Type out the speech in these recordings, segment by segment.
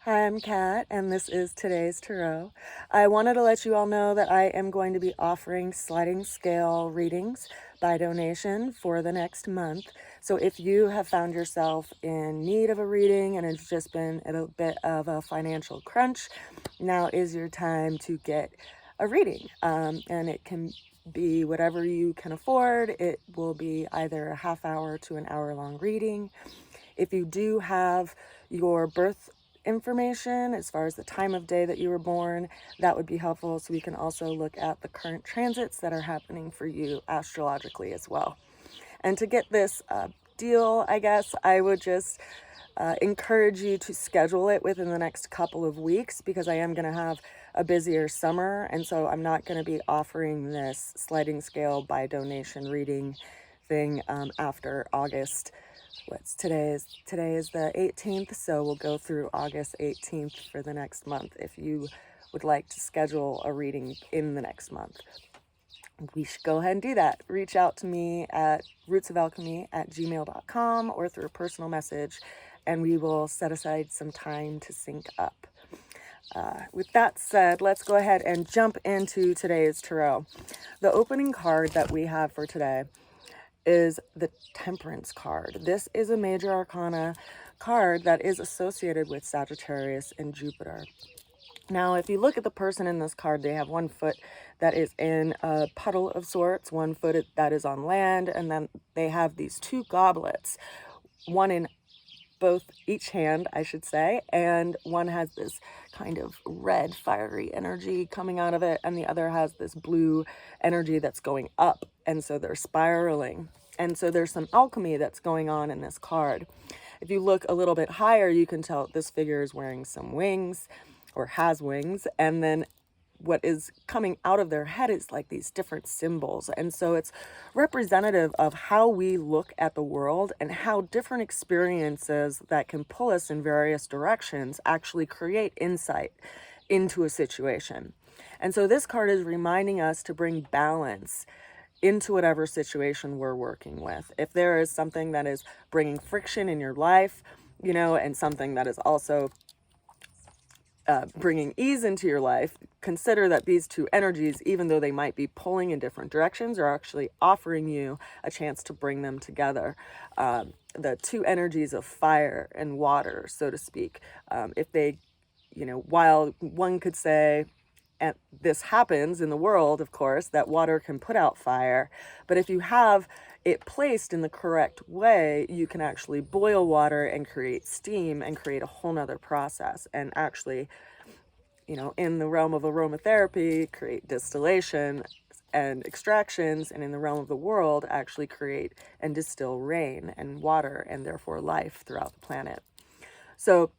Hi, I'm Kat, and this is today's tarot. I wanted to let you all know that I am going to be offering sliding scale readings by donation for the next month. So if you have found yourself in need of a reading and it's just been a bit of a financial crunch, now is your time to get a reading. And it can be whatever you can afford. It will be either a half hour to an hour long reading. If you do have your birth information as far as the time of day that you were born, that would be helpful, so we can also look at the current transits that are happening for you astrologically as well. And to get this deal, I guess I would just encourage you to schedule it within the next couple of weeks, because I am going to have a busier summer, and so I'm not going to be offering this sliding scale by donation reading thing after August. Today is the 18th, so we'll go through August 18th for the next month. If you would like to schedule a reading in the next month, we should go ahead and do that. Reach out to me at rootsofalchemy@gmail.com or through a personal message, and we will set aside some time to sync up. With that said, let's go ahead and jump into today's tarot. The opening card that we have for today is the Temperance card. This is a major arcana card that is associated with Sagittarius and Jupiter. Now, if you look at the person in this card, they have one foot that is in a puddle of sorts, one foot that is on land, and then they have these two goblets, one in each hand, I should say, and one has this kind of red fiery energy coming out of it, and the other has this blue energy that's going up, and so they're spiraling. And so there's some alchemy that's going on in this card. If you look a little bit higher, you can tell this figure is wearing some wings, or has wings, and then what is coming out of their head is like these different symbols. And so it's representative of how we look at the world and how different experiences that can pull us in various directions actually create insight into a situation. And so this card is reminding us to bring balance into whatever situation we're working with. If there is something that is bringing friction in your life, and something that is also bringing ease into your life, consider that these two energies, even though they might be pulling in different directions, are actually offering you a chance to bring them together. The two energies of fire and water, so to speak. If they, while one could say, and this happens in the world, of course, that water can put out fire, but if you have it placed in the correct way, you can actually boil water and create steam and create a whole nother process, and actually, in the realm of aromatherapy, create distillation and extractions, and in the realm of the world, actually create and distill rain and water, and therefore life throughout the planet. So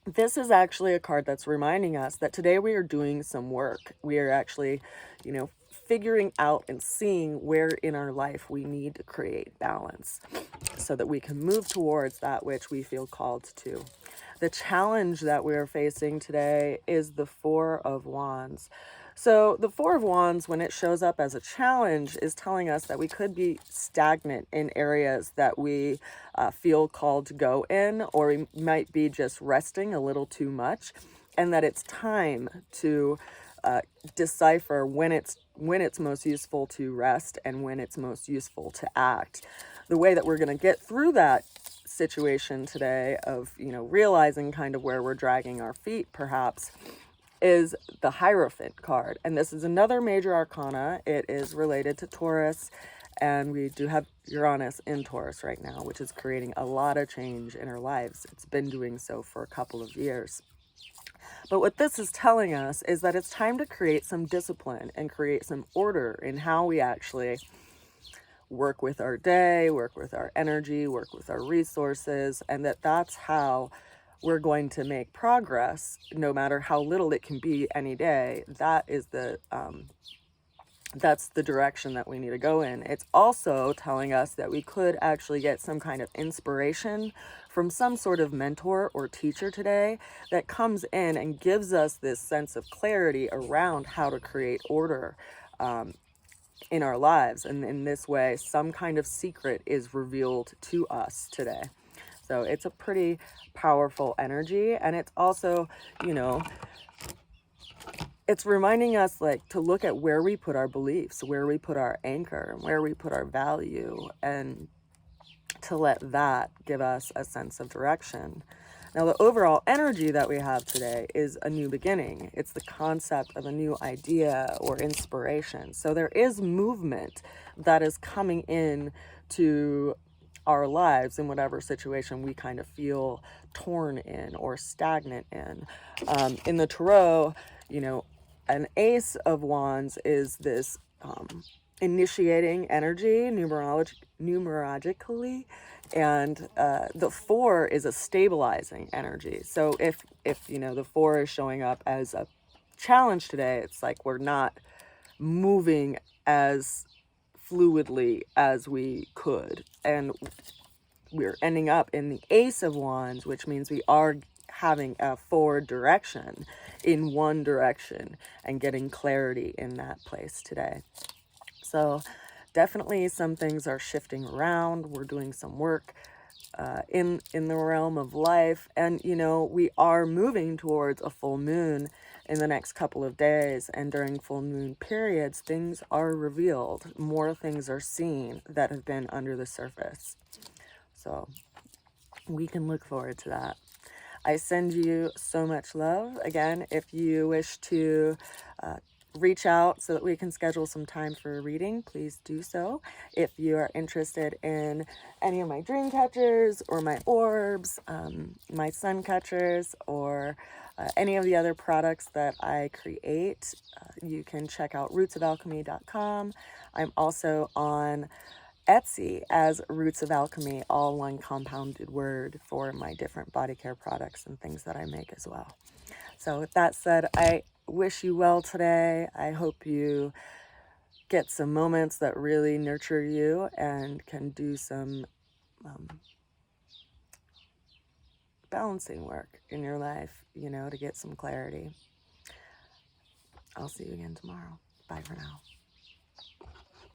this is actually a card that's reminding us that today we are doing some work. We are actually, figuring out and seeing where in our life we need to create balance so that we can move towards that which we feel called to. The challenge that we're facing today is the Four of Wands. So the Four of Wands, when it shows up as a challenge, is telling us that we could be stagnant in areas that we feel called to go in, or we might be just resting a little too much, and that it's time to decipher when it's most useful to rest and when it's most useful to act. The way that we're going to get through that situation today of, realizing kind of where we're dragging our feet, perhaps, is the Hierophant card. And this is another major arcana. It is related to Taurus, and we do have Uranus in Taurus right now, which is creating a lot of change in our lives. It's been doing so for a couple of years. But what this is telling us is that it's time to create some discipline and create some order in how we actually work with our day, work with our energy, work with our resources, and that's how we're going to make progress, no matter how little it can be any day. That's the direction that we need to go in. It's also telling us that we could actually get some kind of inspiration from some sort of mentor or teacher today that comes in and gives us this sense of clarity around how to create order in our lives. And in this way, some kind of secret is revealed to us today. So it's a pretty powerful energy. And it's also, you know, it's reminding us like to look at where we put our beliefs, where we put our anchor, where we put our value, and to let that give us a sense of direction. Now, the overall energy that we have today is a new beginning. It's the concept of a new idea or inspiration. So there is movement that is coming in to our lives in whatever situation we kind of feel torn in or stagnant in. In the tarot, you know, an ace of wands is this initiating energy numerologically, and the 4 is a stabilizing energy. So if you know the 4 is showing up as a challenge today, it's like we're not moving as fluidly as we could, and we're ending up in the ace of wands, which means we are having a forward direction in one direction and getting clarity in that place today. So definitely some things are shifting around. We're doing some work in the realm of life, and you know, we are moving towards a full moon in the next couple of days, and during full moon periods things are revealed, more things are seen that have been under the surface. So we can look forward to that. I send you so much love. Again, if you wish to reach out so that we can schedule some time for a reading, please do so. If you are interested in any of my dream catchers or my orbs, my sun catchers, or any of the other products that I create, you can check out rootsofalchemy.com. I'm also on Etsy as Roots of Alchemy, all one compounded word, for my different body care products and things that I make as well. So with that said, I wish you well today. I hope you get some moments that really nurture you and can do some balancing work in your life, you know, to get some clarity. I'll see you again tomorrow. Bye for now.